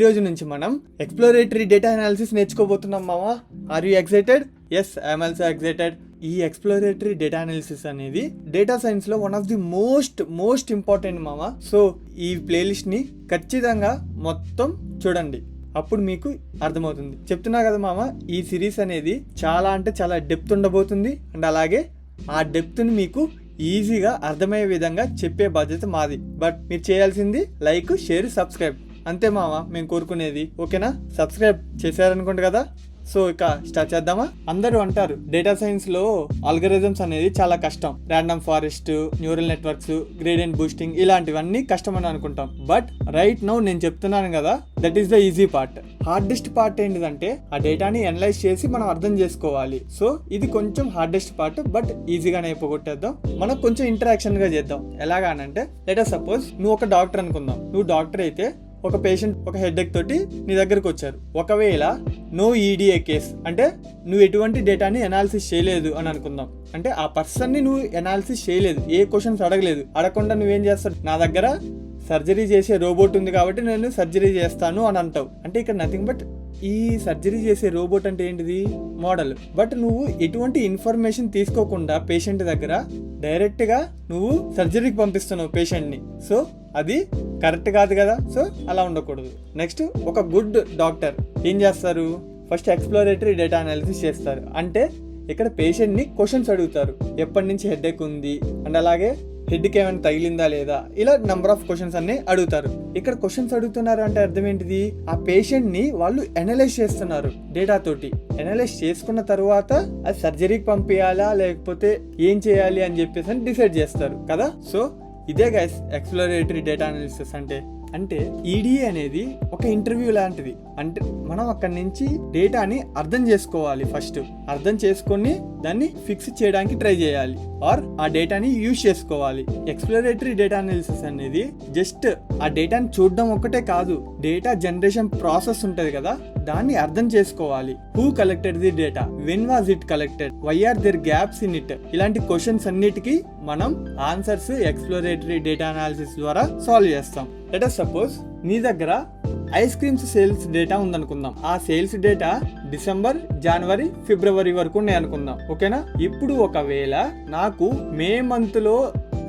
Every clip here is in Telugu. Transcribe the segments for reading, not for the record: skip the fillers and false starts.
రోజు నుంచి మనం ఎక్స్ప్లోరేటరీ డేటా అనాలిసిస్ నేర్చుకోబోతున్నాం మామ. Are you excited? Yes, I'm also excited. ఈ ఎక్స్ప్లోరేటరీ డేటా అనాలిసిస్ అనేది డేటా సైన్స్ లో one of the most important మామ. సో ఈ ప్లేలిస్ట్ ని ఖచ్చితంగా మొత్తం చూడండి, అప్పుడు మీకు అర్థమవుతుంది. చెప్తున్నా కదా మామ, ఈ సిరీస్ అనేది చాలా అంటే చాలా డెప్త్ ఉండబోతుంది. అండ్ అలాగే ఆ డెప్త్ ని మీకు ఈజీగా అర్థమయ్యే విధంగా చెప్పే బాధ్యత మాది. బట్ మీరు చేయాల్సింది లైక్, షేర్, సబ్స్క్రైబ్, అంతే మామ మేము కోరుకునేది. ఓకేనా? సబ్స్క్రైబ్ చేశారనుకోండి కదా. సో ఇక స్టార్ట్ చేద్దామా? అందరూ అంటారు డేటా సైన్స్ లో ఆల్గరిథమ్స్ అనేది చాలా కష్టం. Random forest, neural networks, gradient boosting ఇలాంటివన్నీ కష్టం అని అనుకుంటాం. బట్ రైట్ నౌ నేను చెప్తున్నాను కదా, that is the easy part. Hardest part ఏంటిదంటే ఆ డేటాని అనలైజ్ చేసి మనం అర్థం చేసుకోవాలి. సో ఇది కొంచెం హార్డెస్ట్ పార్ట్, బట్ ఈజీగానే అయిపోగొట్టేద్దాం. మనం కొంచెం ఇంటరాక్షన్ గా చేద్దాం. ఎలాగానంటే లెట్ అస్ సపోజ్ నువ్వు ఒక డాక్టర్ అనుకుందాం. నువ్వు డాక్టర్ అయితే ఒక పేషెంట్ ఒక హెడేక్ తోటి నీ దగ్గరకు వచ్చారు. ఒకవేళ నో ఈడిఏ కేస్ అంటే నువ్వు ఎటువంటి డేటాని అనాలిసిస్ చేయలేదు అని అనుకుందాం. అంటే ఆ పర్సన్ని నువ్వు అనాలిసిస్ చేయలేదు, ఏ క్వశ్చన్స్ అడగలేదు. అడగకుండా నువ్వేం చేస్తావు, నా దగ్గర సర్జరీ చేసే రోబోట్ ఉంది కాబట్టి నేను సర్జరీ చేస్తాను అని అంటావు. అంటే ఇక్కడ నథింగ్ బట్ ఈ సర్జరీ చేసే రోబోట్ అంటే ఏంటిది? మోడల్. బట్ నువ్వు ఎటువంటి ఇన్ఫర్మేషన్ తీసుకోకుండా పేషెంట్ దగ్గర డైరెక్ట్ గా నువ్వు సర్జరీకి పంపిస్తున్నావు పేషెంట్ ని. సో అది కరెక్ట్ కాదు కదా. సో అలా ఉండకూడదు. నెక్స్ట్, ఒక గుడ్ డాక్టర్ ఏం చేస్తారు? ఫస్ట్ ఎక్స్ప్లోరేటరీ డేటా అనాలిసిస్ చేస్తారు. అంటే ఇక్కడ పేషెంట్ ని క్వశ్చన్స్ అడుగుతారు. ఎప్పటి నుంచి హెడేక్ ఉంది, అండ్ అలాగే హెడ్కి ఏమైనా తగిలిందా లేదా, ఇలా నెంబర్ ఆఫ్ క్వశ్చన్స్ అన్ని అడుగుతారు. ఇక్కడ క్వశ్చన్స్ అడుగుతున్నారు అంటే అర్థం ఏంటిది? ఆ పేషెంట్ ని వాళ్ళు అనలైజ్ చేస్తున్నారు డేటా తోటి. అనలైజ్ చేసుకున్న తర్వాత అది సర్జరీకి పంపించాలా లేకపోతే ఏం చేయాలి అని చెప్పేసి డిసైడ్ చేస్తారు కదా. సో ఇదే గైస్ ఎక్స్ప్లోరేటరీ డేటా అనాలిసిస్ అంటే ఈడిఏ అనేది ఒక ఇంటర్వ్యూ లాంటిది. అంటే మనం అక్కడి నుంచి డేటాని అర్థం చేసుకోవాలి. ఫస్ట్ అర్థం చేసుకొని దాన్ని ఫిక్స్ చేయడానికి ట్రై చేయాలి, ఆర్ ఆ డేటాని యూజ్ చేసుకోవాలి. ఎక్స్ప్లోరేటరీ డేటా అనాలిసిస్ అనేది జస్ట్ ఆ డేటాని చూడడం ఒక్కటే కాదు, డేటా జనరేషన్ ప్రాసెస్ ఉంటది కదా, దాన్ని అర్థం చేసుకోవాలి. Who collected the data, when was it collected, why are there gaps in it, ఇలాంటి క్వశ్చన్స్ అన్నిటికీ మనం ఆన్సర్స్ ఎక్స్ప్లోరేటరీ డేటా అనాలిసిస్ ద్వారా సాల్వ్ చేస్తాం. లెట్ us సపోజ్ నీ దగ్గర ఐస్ క్రీమ్స్ సేల్స్ డేటా ఉందనుకుందాం. ఆ సేల్స్ డేటా డిసెంబర్, జనవరి, ఫిబ్రవరి వరకు ఉన్నాయి అనుకుందాం. ఓకేనా? ఇప్పుడు ఒకవేళ నాకు మే మంత్ లో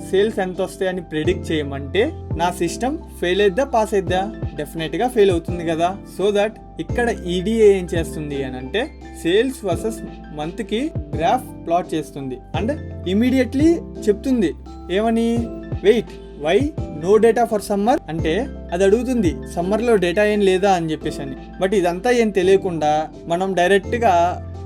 సేల్స్ ఎంత వస్తాయని ప్రిడిక్ట్ చేయమంటే నా సిస్టమ్ ఫెయిల్ అయిద్దా, పాస్ అయిద్దా? డెఫినెట్ గా ఫెయిల్ అవుతుంది కదా. సో దట్ ఇక్కడ ఈడిఏ ఏం చేస్తుంది అని అంటే సేల్స్ వర్సెస్ మంత్ కి గ్రాఫ్ ప్లాట్ చేస్తుంది. అండ్ ఇమీడియట్లీ చెప్తుంది ఏమని, wait, why no data for summer అంటే అది అడుగుతుంది సమ్మర్ లో డేటా ఏం లేదా అని చెప్పేసి అని. బట్ ఇదంతా ఏం తెలియకుండా మనం డైరెక్ట్ గా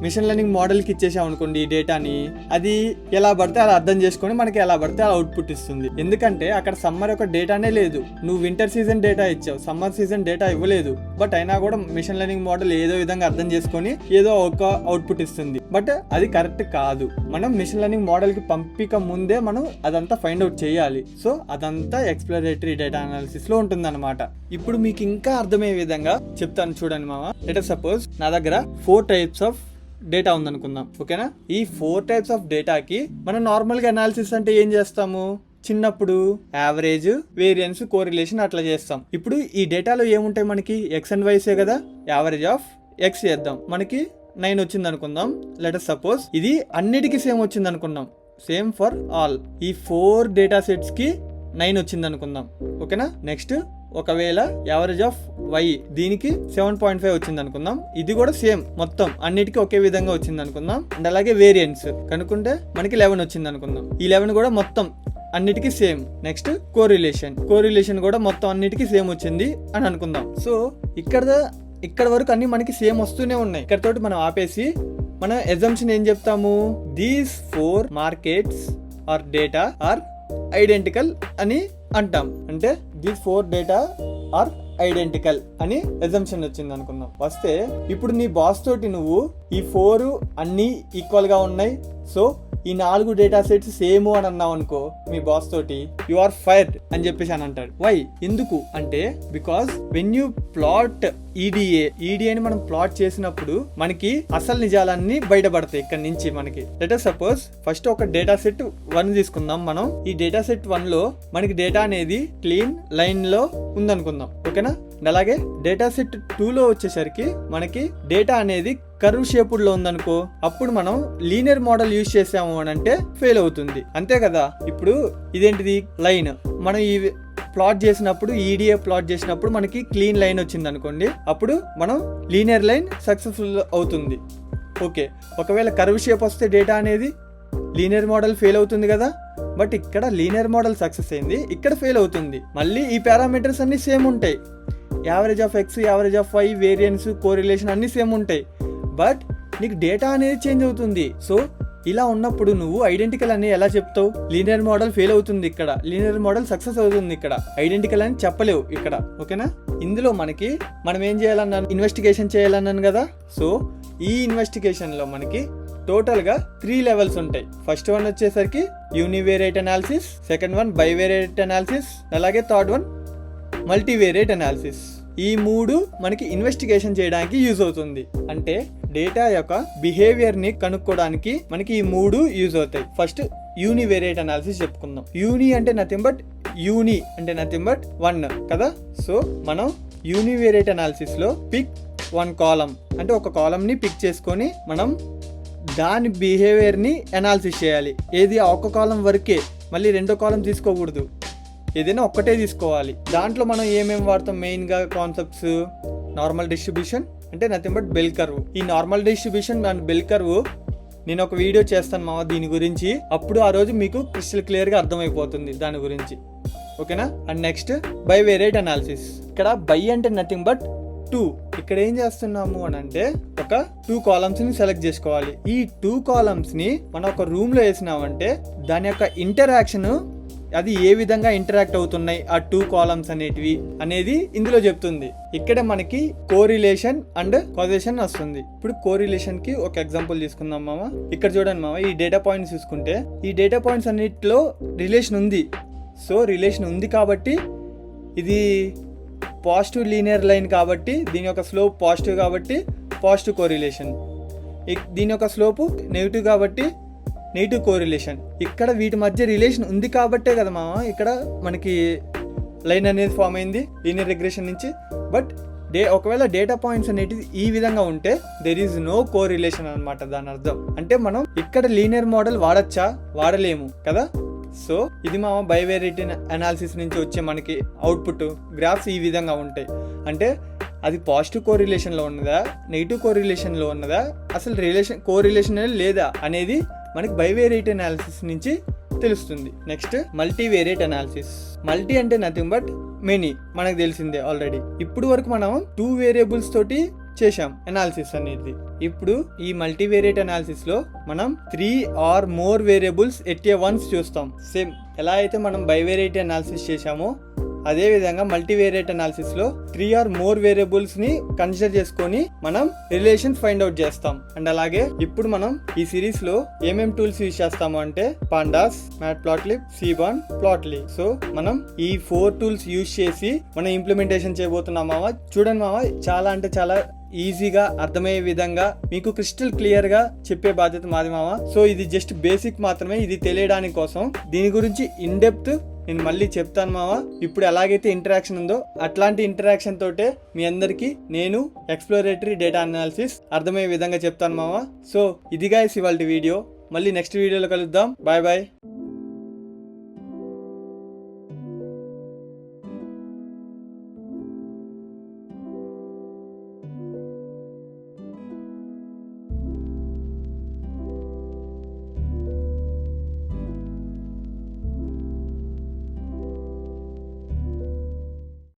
మిషన్ లెర్నింగ్ మోడల్ కి ఇచ్చేసాం అనుకోండి ఈ డేటాని, అది ఎలా పడితే అలా అర్థం చేసుకొని మనకి ఎలా పడితే అలా అవుట్పుట్ ఇస్తుంది. ఎందుకంటే అక్కడ సమ్మర్ యొక్క డేటానే లేదు. నువ్వు వింటర్ సీజన్ డేటా ఇచ్చావు, సమ్మర్ సీజన్ డేటా ఇవ్వలేదు. బట్ అయినా కూడా మిషన్ లెర్నింగ్ మోడల్ ఏదో విధంగా అర్థం చేసుకొని ఏదో ఒక అవుట్పుట్ ఇస్తుంది. బట్ అది కరెక్ట్ కాదు. మనం మిషన్ లెర్నింగ్ మోడల్ కి పంపిక ముందే మనం అదంతా ఫైండ్ అవుట్ చేయాలి. సో అదంతా ఎక్స్ప్లోరేటరీ డేటా అనాలిసిస్ లో ఉంటుంది అనమాట. ఇప్పుడు మీకు ఇంకా అర్థమయ్యే విధంగా చెప్తాను చూడండి మామ. లెట్ us సపోజ్ నా దగ్గర 4 టైప్స్ ఆఫ్ డేటా ఉందనుకుందాం. ఓకేనా? ఈ 4 టైప్స్ ఆఫ్ డేటాకి మనం నార్మల్ గా అనాలిసిస్ అంటే ఏం చేస్తాము? చిన్నప్పుడు యావరేజ్, వేరియన్స్, కోరిలేషన్ అట్లా చేస్తాం. ఇప్పుడు ఈ డేటాలో ఏముంటాయి మనకి? ఎక్స్ అండ్ వైసే కదా. యావరేజ్ ఆఫ్ ఎక్స్ చేద్దాం, మనకి 9 వచ్చింది అనుకుందాం. లెట్ us సపోజ్ ఇది అన్నిటికీ సేమ్ వచ్చింది అనుకుందాం, సేమ్ ఫర్ ఆల్. ఈ 4 డేటా సెట్స్ కి 9 వచ్చింది అనుకుందాం. ఓకేనా? నెక్స్ట్ ఒకవేళ యావరేజ్ ఆఫ్ వై దీనికి 7.5 వచ్చింది అనుకుందాం. ఇది కూడా సేమ్, మొత్తం అన్నిటికీ ఒకే విధంగా వచ్చింది అనుకుందాం. అండ్ అలాగే వేరియన్స్ కనుక్కుంటే మనకి 11 వచ్చింది అనుకుందాం. ఈ 11 కూడా మొత్తం అన్నిటికీ సేమ్. నెక్స్ట్ కోరిలేషన్ కూడా మొత్తం అన్నిటికీ సేమ్ వచ్చింది అని అనుకుందాం. సో ఇక్కడ వరకు అన్ని మనకి సేమ్ వస్తూనే ఉన్నాయి. ఇక్కడ తోటి మనం ఆపేసి మనం అజంప్షన్ ఏం చెప్తాము? These 4 markets are data are identical అని అంటాం. అంటే దీస్ 4 డేటా ఆర్ ఐడెంటికల్ అని అజంప్షన్ వచ్చింది అనుకుందాం. వస్తే ఇప్పుడు నీ బాస్ తోటి నువ్వు ఈ 4 అన్ని ఈక్వల్ గా ఉన్నాయి, సో ఈ 4 డేటా సెట్స్ సేమ్ అని అన్నావు అనుకో మీ బాస్ తోటి, యు ఆర్ ఫైర్డ్ అని చెప్పేసి అని అంటాడు. వై? ఎందుకు అంటే బికాస్ వెన్ యూ ప్లాట్ ఈడిఏని మనం ప్లాట్ చేసినప్పుడు మనకి అసలు నిజాలన్నీ బయటపడతాయి ఇక్కడ నుంచి మనకి. లెట్ us సపోజ్ ఫస్ట్ ఒక డేటా సెట్ 1 తీసుకుందాం మనం. ఈ డేటా సెట్ 1 లో మనకి డేటా అనేది క్లీన్ లైన్ లో ఉందనుకుందాం. ఓకేనా. అలాగే డేటా సెట్ 2లో వచ్చేసరికి మనకి డేటా అనేది కర్వ్ షేపుడ్ లో ఉందనుకో, అప్పుడు మనం లీనియర్ మోడల్ యూజ్ చేసాము అని అంటే ఫెయిల్ అవుతుంది, అంతే కదా. ఇప్పుడు ఇదేంటిది లైన్, మనం ఈ ప్లాట్ చేసినప్పుడు ఈడిఏ ప్లాట్ చేసినప్పుడు మనకి క్లీన్ లైన్ వచ్చింది అనుకోండి, అప్పుడు మనం లీనియర్ లైన్ సక్సెస్ఫుల్ అవుతుంది. ఓకే, ఒకవేళ కర్వ్ షేప్ వస్తే డేటా అనేది లీనియర్ మోడల్ ఫెయిల్ అవుతుంది కదా. బట్ ఇక్కడ లీనియర్ మోడల్ సక్సెస్ అయింది, ఇక్కడ ఫెయిల్ అవుతుంది. మళ్ళీ ఈ పారామీటర్స్ అన్ని సేమ్ ఉంటాయి, average of X, average of Y, variance, correlation అన్ని సేమ్ ఉంటాయి. బట్ నీకు డేటా అనేది చేంజ్ అవుతుంది. సో ఇలా ఉన్నప్పుడు నువ్వు ఐడెంటికల్ అని ఎలా చెప్తావు? లీనియర్ మోడల్ ఫెయిల్ అవుతుంది ఇక్కడ, లీనియర్ మోడల్ సక్సెస్ అవుతుంది ఇక్కడ, ఐడెంటికల్ అని చెప్పలేవు ఇక్కడ. ఓకేనా. ఇందులో మనం ఏం చేయాలన్నాను? ఇన్వెస్టిగేషన్ చేయాలన్నాను కదా. సో ఈ ఇన్వెస్టిగేషన్లో మనకి టోటల్గా 3 లెవెల్స్ ఉంటాయి. ఫస్ట్ వన్ వచ్చేసరికి univariate analysis, second one bivariate analysis, అలాగే థర్డ్ వన్ మల్టీవేరియేట్ అనాలిసిస్. ఈ 3 మనకి ఇన్వెస్టిగేషన్ చేయడానికి యూజ్ అవుతుంది. అంటే డేటా యొక్క బిహేవియర్ ని కనుక్కోవడానికి మనకి ఈ 3 యూజ్ అవుతాయి. ఫస్ట్ యూనివేరియేట్ అనాలిసిస్ చెప్పుకుందాం. యూని అంటే నథింగ్ బట్ 1 కదా. సో మనం యూనివేరియేట్ అనాలిసిస్ లో పిక్ 1 కాలం, అంటే ఒక కాలం ని పిక్ చేసుకొని మనం దాని బిహేవియర్ ని అనాలిసిస్ చేయాలి. ఏది ఆ ఒక్క కాలం వరకే, మళ్ళీ రెండో కాలం తీసుకోకూడదు, ఏదైనా ఒక్కటే తీసుకోవాలి. దాంట్లో మనం ఏమేమి వాడతాం? మెయిన్గా కాన్సెప్ట్స్, నార్మల్ డిస్ట్రిబ్యూషన్ అంటే నథింగ్ బట్ బెల్ కర్వ్. ఈ normal distribution and bell curve నేను ఒక వీడియో చేస్తాను మామ దీని గురించి, అప్పుడు ఆ రోజు మీకు క్రిస్టల్ క్లియర్గా అర్థమైపోతుంది దాని గురించి. ఓకేనా. And next bivariate analysis. ఇక్కడ బై అంటే నథింగ్ బట్ 2. ఇక్కడ ఏం చేస్తున్నాము అని అంటే ఒక 2 కాలమ్స్ ని సెలెక్ట్ చేసుకోవాలి. ఈ 2 కాలమ్స్ ని మనం ఒక రూమ్ లో వేసినామంటే దాని యొక్క ఇంటరాక్షన్, అది ఏ విధంగా ఇంటరాక్ట్ అవుతున్నాయి ఆ 2 కాలమ్స్ అనేటివి అనేది ఇందులో చెప్తుంది. ఇక్కడ మనకి కోరిలేషన్ అండ్ కాజేషన్ వస్తుంది. ఇప్పుడు కోరిలేషన్ కి ఒక ఎగ్జాంపుల్ తీసుకుందాం మామ. ఇక్కడ చూడండి మామ, ఈ డేటా పాయింట్స్ చూసుకుంటే ఈ డేటా పాయింట్స్ అన్నిటిలో రిలేషన్ ఉంది. సో రిలేషన్ ఉంది కాబట్టి ఇది పాజిటివ్ లీనియర్ లైన్ కాబట్టి దీని యొక్క స్లోప్ పాజిటివ్ కాబట్టి పాజిటివ్ కోరిలేషన్, దీని యొక్క స్లోపు నెగిటివ్ కాబట్టి నెగిటివ్ కోరిలేషన్. ఇక్కడ వీటి మధ్య రిలేషన్ ఉంది కాబట్టే కదా మామ ఇక్కడ మనకి లైన్ అనేది ఫామ్ అయింది లీనియర్ రిగ్రెషన్ నుంచి. బట్ ఒకవేళ డేటా పాయింట్స్ అనేటివి ఈ విధంగా ఉంటే దెర్ ఈజ్ నో కోరిలేషన్ అనమాట. దాని అర్థం అంటే మనం ఇక్కడ లీనియర్ మోడల్ వాడచ్చా? వాడలేము కదా. సో ఇది మా బైవేరియేట్ అనాలిసిస్ నుంచి వచ్చే మనకి అవుట్పుట్ గ్రాఫ్స్ ఈ విధంగా ఉంటాయి. అంటే అది పాజిటివ్ కోరిలేషన్లో ఉన్నదా, నెగిటివ్ కోరిలేషన్లో ఉన్నదా, అసలు కోరిలేషన్ లేదా అనేది మనకి బైవేరియేట్ అనాలిసిస్ నుంచి తెలుస్తుంది. Next multivariate analysis. మల్టీ అంటే నథింగ్ బట్ మెనీ, మనకు తెలిసిందే ఆల్రెడీ. ఇప్పుడు వరకు మనం 2 వేరియబుల్స్ తోటి చేశాం అనాలిసిస్ అనేది. ఇప్పుడు ఈ మల్టీవేరియేట్ అనాలిసిస్ లో మనం 3 or more variables at a once చూస్తాం. సేమ్ ఎలా అయితే మనం బైవేరియేట్ అనాలిసిస్ చేశామో అదే విధంగా మల్టీవేరియేట్ అనాలిసిస్ లో 3 or more వేరియబుల్స్ ని కన్సిడర్ చేసుకొని మనం రిలేషన్స్ ఫైండ్ అవుట్ చేస్తాం. అండ్ అలాగే ఇప్పుడు మనం ఈ సిరీస్ లో ఏమేం టూల్స్ యూజ్ చేస్తాము అంటే పాండాస్, మ్యాట్ప్లాట్లిబ్, సీబాన్, ప్లాట్లీ. సో మనం ఈ 4 టూల్స్ యూజ్ చేసి మనం ఇంప్లిమెంటేషన్ చేయబోతున్నాం మామ. చూడండి మామ, చాలా అంటే చాలా ఈజీగా అర్థమయ్యే విధంగా మీకు క్రిస్టల్ క్లియర్ గా చెప్పే బాధ్యత మాది మామ. సో ఇది జస్ట్ బేసిక్ మాత్రమే, ఇది తెలియడానికి కోసం. దీని గురించి ఇన్ డెప్త్ నేను మళ్ళీ చెప్తాను మామ. ఇప్పుడు ఎలాగైతే ఇంటరాక్షన్ ఉందో అట్లాంటి ఇంటరాక్షన్ తోటే మీ అందరికీ నేను ఎక్స్ప్లోరేటరీ డేటా అనాలిసిస్ అర్థమయ్యే విధంగా చెప్తాను మామ. సో ఇది గైస్ ఇవాల్టి వీడియో. మళ్ళీ నెక్స్ట్ వీడియోలో కలుద్దాం. Bye bye.